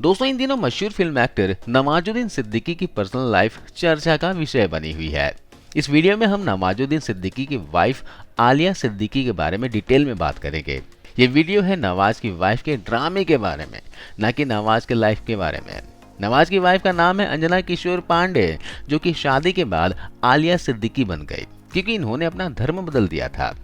दोस्तों, इन दिनों मशहूर फिल्म एक्टर नवाजुद्दीन सिद्दीकी की पर्सनल लाइफ चर्चा का विषय बनी हुई है। इस वीडियो में हम नवाजुद्दीन सिद्दीकी की वाइफ आलिया सिद्दीकी के बारे में डिटेल में बात करेंगे। ये वीडियो है नवाज की वाइफ के ड्रामे के बारे में, न कि नवाज के लाइफ के बारे में। नवाज की वाइफ का नाम है अंजना किशोर पांडे, जो कि शादी के बाद आलिया सिद्दीकी बन गई क्योंकि इन्होंने अपना धर्म बदल दिया था।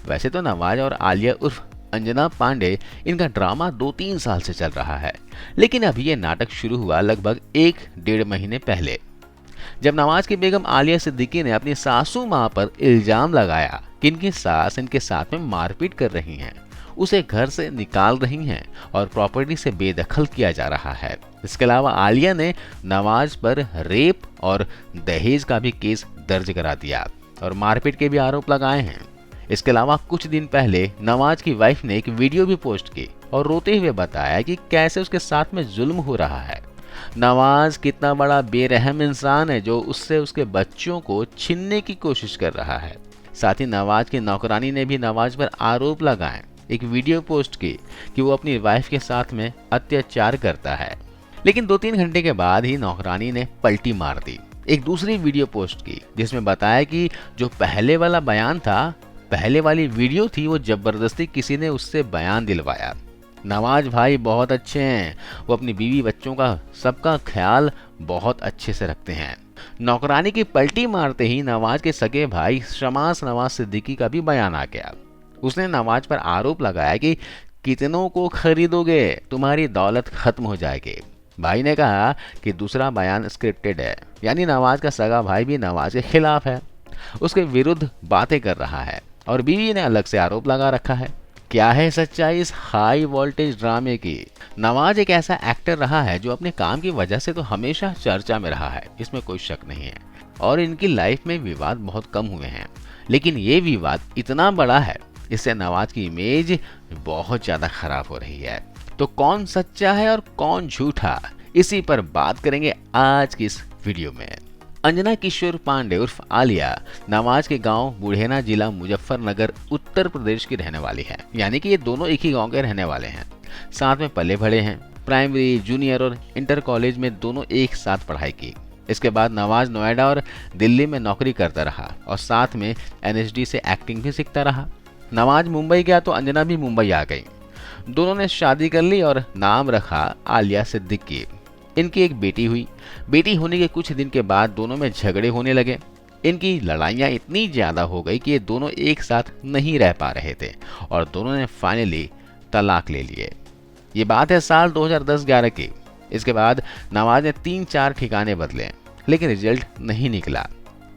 वैसे तो नवाज और आलिया उर्फ अंजना पांडे, इनका ड्रामा 2-3 साल से चल रहा है, लेकिन अभी ये नाटक शुरू हुआ लगभग 1-1.5 महीने पहले, जब नवाज की बेगम आलिया सिद्दीकी ने अपनी सासू मां पर इल्जाम लगाया कि इनकी सास इनके साथ में मारपीट कर रही हैं, उसे घर से निकाल रही हैं और प्रॉपर्टी से बेदखल किया जा रहा है। इसके अलावा आलिया ने नवाज पर रेप और दहेज का भी केस दर्ज करा दिया और मारपीट के भी आरोप लगाए हैं। इसके अलावा कुछ दिन पहले नवाज की वाइफ ने एक वीडियो भी पोस्ट की और रोते हुए बताया कि कैसे उसके साथ में जुल्म हो रहा है। नवाज कितना बड़ा बेरहम इंसान है जो उससे उसके बच्चों को छीनने की कोशिश कर रहा है। साथ ही नवाज की नौकरानी ने भी नवाज पर आरोप लगाए, एक वीडियो पोस्ट की कि वो अपनी वाइफ के साथ में अत्याचार करता है। लेकिन 2-3 घंटे के बाद ही नौकरानी ने पलटी मार दी, एक दूसरी वीडियो पोस्ट की जिसमें बताया कि जो पहले वाला बयान था, पहले वाली वीडियो थी, वो जबरदस्ती किसी ने उससे बयान दिलवाया। नवाज भाई बहुत अच्छे हैं, वो अपनी बीवी बच्चों का सबका ख्याल बहुत अच्छे से रखते हैं। नौकरानी की पलटी मारते ही नवाज के सगे भाई शमास नवाज सिद्दीकी का भी बयान आ गया। उसने नवाज पर आरोप लगाया कि कितनों को खरीदोगे, तुम्हारी दौलत खत्म हो जाएगी। भाई ने कहा कि दूसरा बयान स्क्रिप्टेड है, यानी नवाज का सगा भाई भी नवाज के खिलाफ है, उसके विरुद्ध बातें कर रहा है और बीवी ने अलग से आरोप लगा रखा है। क्या है सच्चाई इस हाई वोल्टेज ड्रामे की? नवाज एक ऐसा एक्टर रहा है जो अपने काम की वजह से तो हमेशा चर्चा में रहा है, इसमें कोई शक नहीं है, और इनकी लाइफ में विवाद बहुत कम हुए हैं, लेकिन ये विवाद इतना बड़ा है, इससे नवाज की इमेज बहुत ज्यादा खराब हो रही है। तो कौन सच्चा है और कौन झूठा, इसी पर बात करेंगे आज की इस वीडियो में। अंजना किशोर पांडे उर्फ आलिया नवाज के गांव बुढ़ेना, जिला मुजफ्फरनगर, उत्तर प्रदेश की रहने वाली है। यानी कि ये दोनों एक ही गांव के रहने वाले हैं, साथ में पले बढ़े हैं। प्राइमरी, जूनियर और इंटर कॉलेज में दोनों एक साथ पढ़ाई की। इसके बाद नवाज नोएडा और दिल्ली में नौकरी करता रहा और साथ में NSD से एक्टिंग भी सीखता रहा। नवाज मुंबई गया तो अंजना भी मुंबई आ गई। दोनों ने शादी कर ली और नाम रखा आलिया सिद्दीकी। इनकी एक बेटी हुई। बेटी होने के कुछ दिन के बाद दोनों में झगड़े होने लगे। इनकी लड़ाइयाँ इतनी ज़्यादा हो गई कि ये दोनों एक साथ नहीं रह पा रहे थे और दोनों ने फाइनली तलाक ले लिए। ये बात है साल 2010-11 की। इसके बाद नवाज ने 3-4 ठिकाने बदले, लेकिन रिजल्ट नहीं निकला।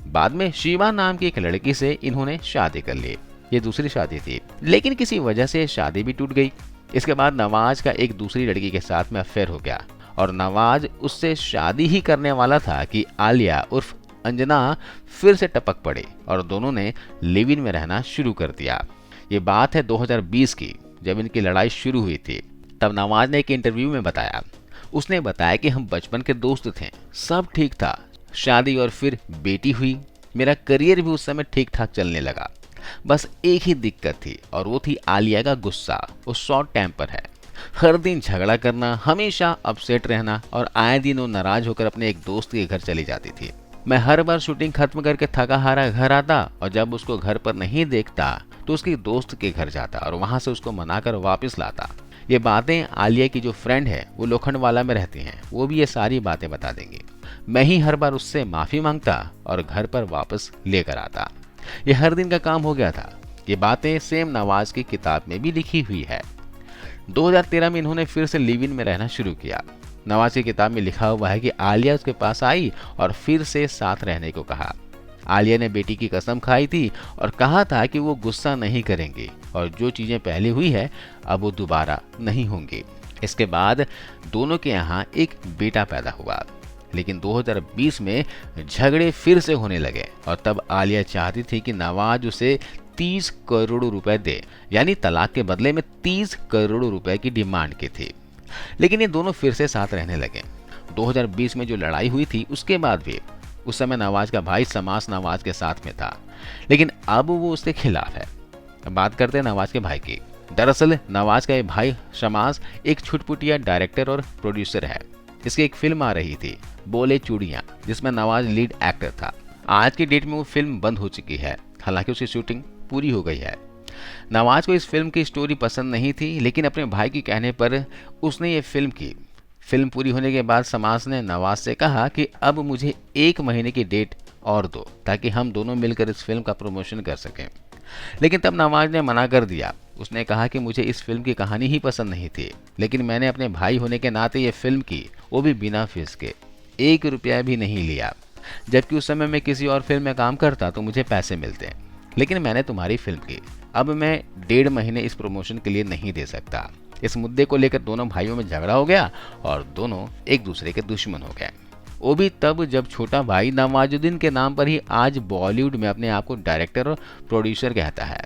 बाद में शिवा नाम की एक लड़की से इन्होंने शादी कर ली। ये दूसरी शादी थी, लेकिन किसी वजह से शादी भी टूट गई। इसके बाद नवाज का एक दूसरी लड़की के साथ में अफेयर हो गया और नवाज उससे शादी ही करने वाला था कि आलिया उर्फ अंजना फिर से टपक पड़ी और दोनों ने लिव इन में रहना शुरू कर दिया। ये बात है 2020 की, जब इनकी लड़ाई शुरू हुई थी। तब नवाज ने एक इंटरव्यू में बताया, उसने बताया कि हम बचपन के दोस्त थे, सब ठीक था, शादी और फिर बेटी हुई, मेरा करियर भी उस समय ठीक ठाक चलने लगा। बस एक ही दिक्कत थी और वो थी आलिया का गुस्सा। वो शॉर्ट टेम्पर है, हर दिन झगड़ा करना, हमेशा अपसेट रहना और आए दिन वो नाराज होकर अपने एक दोस्त के घर चली जाती थी। मैं हर बार शूटिंग खत्म करके थका हारा घर आता और जब उसको घर पर नहीं देखता तो उसके दोस्त के घर जाता और वहां से उसको मनाकर वापस लाता। ये बातें आलिया की जो फ्रेंड है वो लोखंडवाला में रहती हैं, वो भी ये सारी बातें बता देंगी। मैं ही हर बार उससे माफी मांगता और घर पर वापस लेकर आता। ये हर दिन का काम हो गया था। ये बातें सेम नवाज की किताब में भी लिखी हुई है। 2013 में इन्होंने फिर से लिव इन में रहना शुरू किया। नवाज की किताब में लिखा हुआ है कि आलिया उसके पास आई और फिर से साथ रहने को कहा। आलिया ने बेटी की कसम खाई थी और कहा था कि वो गुस्सा नहीं करेंगी और जो चीजें पहले हुई है अब वो दोबारा नहीं होंगी। इसके बाद दोनों के यहाँ एक बेटा पैदा हुआ, लेकिन 2020 में झगड़े फिर से होने लगे और तब आलिया चाहती थी कि नवाज उसे 30 करोड़ रुपए दे, यानी तलाक के बदले में 30 करोड़ रुपए की डिमांड की थी। लेकिन ये दोनों फिर से साथ रहने लगे। 2020 में जो लड़ाई हुई थी उसके बाद भी उस समय नवाज का भाई शमास नवाज के साथ में था, लेकिन अब वो उसके खिलाफ है। बात करते हैं नवाज के भाई की। दरअसल नवाज का ये भाई शमास एक छुटपुटिया डायरेक्टर और प्रोड्यूसर है। इसकी एक फिल्म आ रही थी बोले चूड़ियां, जिसमें नवाज लीड एक्टर था। आज की डेट में वो फिल्म बंद हो चुकी है, हालांकि उसकी शूटिंग पूरी हो गई है। नवाज को इस फिल्म की स्टोरी पसंद नहीं थी, लेकिन अपने भाई के कहने पर उसने ये फिल्म की। फिल्म पूरी होने के बाद शमास ने नवाज से कहा कि अब मुझे 1 महीने की डेट और दो, ताकि हम दोनों मिलकर इस फिल्म का प्रमोशन कर सकें। लेकिन तब नवाज ने मना कर दिया। उसने कहा कि मुझे इस फिल्म की कहानी ही पसंद नहीं थी, लेकिन मैंने अपने भाई होने के नाते ये फिल्म की, वो भी बिना फीस के, 1 रुपया भी नहीं लिया। जबकि उस समय मैं किसी और फिल्म में काम करता तो मुझे पैसे मिलते, लेकिन मैंने तुम्हारी फिल्म की। अब मैं 1.5 महीने इस प्रमोशन के लिए नहीं दे सकता। इस मुद्दे को लेकर दोनों भाइयों में झगड़ा हो गया और दोनों एक दूसरे के दुश्मन हो गए। वो भी तब जब छोटा भाई नवाजुद्दीन के नाम पर ही आज बॉलीवुड में अपने आप को डायरेक्टर और प्रोड्यूसर कहता है।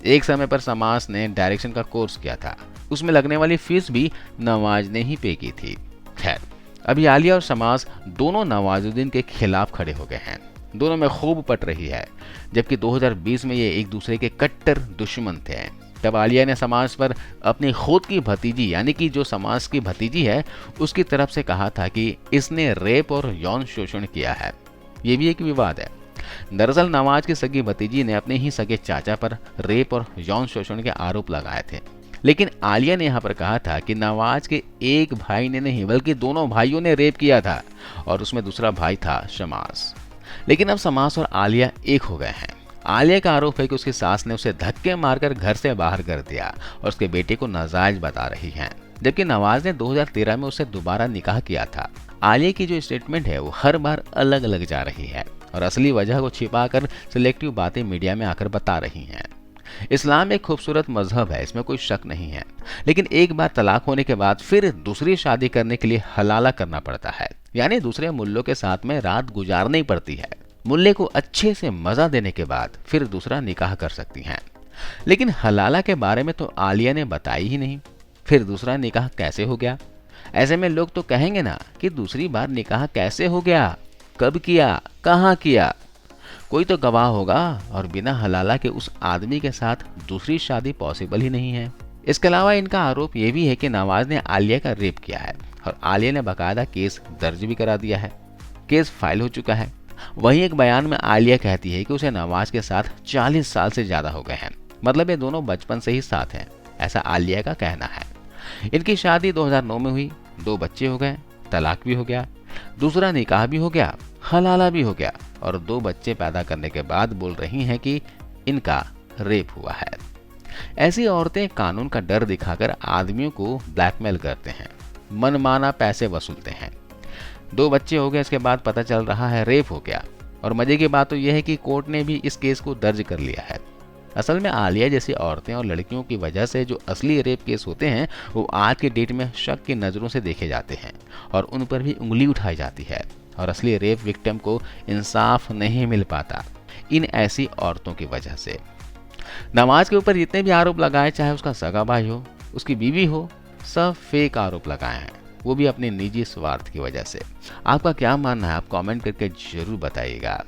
एक समय पर शमास ने डायरेक्शन का कोर्स किया था, उसमें लगने वाली फीस भी नवाज ने ही पे की थी। खैर, अभी आलिया और शमास दोनों नवाजुद्दीन के खिलाफ खड़े हो गए हैं। दोनों में खूब पट रही है, जबकि 2020 में ये एक दूसरे के कट्टर दुश्मन थे। तब आलिया ने शमास पर अपनी खुद की भतीजी, यानी कि जो शमास की भतीजी है, उसकी तरफ से कहा था कि इसने रेप और यौन शोषण किया है। ये भी एक विवाद है। दरअसल नवाज की सगी भतीजी ने अपने ही सगे चाचा पर रेप और यौन शोषण के आरोप लगाए थे, लेकिन आलिया ने यहाँ पर कहा था कि नवाज के एक भाई ने नहीं, बल्कि दोनों भाइयों ने रेप किया था और उसमें दूसरा भाई था शमास। लेकिन अब शमास और आलिया एक हो गए हैं। आलिया का आरोप है कि उसकी सास ने उसे धक्के मारकर घर से बाहर कर दिया और उसके बेटे को नाजायज बता रही हैं, जबकि नवाज ने 2013 में उससे दोबारा निकाह किया था। आलिया की जो स्टेटमेंट है वो हर बार अलग अलग जा रही है और असली वजह को छिपाकर सिलेक्टिव बातें मीडिया में आकर बता रही हैं। इस्लाम एक खूबसूरत मजहब है, इसमें कोई शक नहीं है, लेकिन एक बार तलाक होने के बाद फिर दूसरी शादी करने के लिए हलाला करना पड़ता है, यानी दूसरे मुल्लों के साथ में रात गुजारनी पड़ती है। मुल्ले को अच्छे से मजा देने के बाद फिर दूसरा निकाह कर सकती हैं। लेकिन हलाला के बारे में तो आलिया ने बताई ही नहीं, फिर दूसरा निकाह कैसे हो गया? ऐसे में लोग तो कहेंगे ना कि दूसरी बार निकाह कैसे हो गया, कब किया, कहाँ किया? कोई तो गवाह होगा, और बिना हलाला के उस आदमी के साथ दूसरी शादी पॉसिबल ही नहीं है। इसके अलावा इनका आरोप ये भी है कि नवाज ने आलिया का रेप किया है और आलिया ने बाकायदा केस दर्ज भी करा दिया है। केस फाइल हो चुका है। वहीं एक बयान में आलिया कहती है कि उसे नवाज के साथ 40 साल से ज्यादा हो गए हैं, मतलब ये दोनों बचपन से ही साथ हैं, ऐसा आलिया का कहना है। इनकी शादी 2009 में हुई, 2 बच्चे हो गए, तलाक भी हो गया, दूसरा निकाह भी हो गया, हलाला भी हो गया और 2 बच्चे पैदा करने के बाद बोल रही हैं कि इनका रेप हुआ है। ऐसी औरतें कानून का डर दिखाकर आदमियों को ब्लैकमेल करते हैं, मनमाना पैसे वसूलते हैं। 2 बच्चे हो गए, इसके बाद पता चल रहा है रेप हो गया, और मजे की बात तो यह है कि कोर्ट ने भी इस केस को दर्ज कर लिया है। असल में आलिया जैसी औरतें और लड़कियों की वजह से जो असली रेप केस होते हैं वो आज के डेट में शक की नज़रों से देखे जाते हैं और उन पर भी उंगली उठाई जाती है, और असली रेप विक्टिम को इंसाफ नहीं मिल पाता इन ऐसी औरतों की वजह से। नवाज के ऊपर जितने भी आरोप लगाए, चाहे उसका सगा भाई हो, उसकी बीवी हो, सब फेक आरोप लगाए हैं, वो भी अपने निजी स्वार्थ की वजह से। आपका क्या मानना है, आप कमेंट करके जरूर बताइएगा।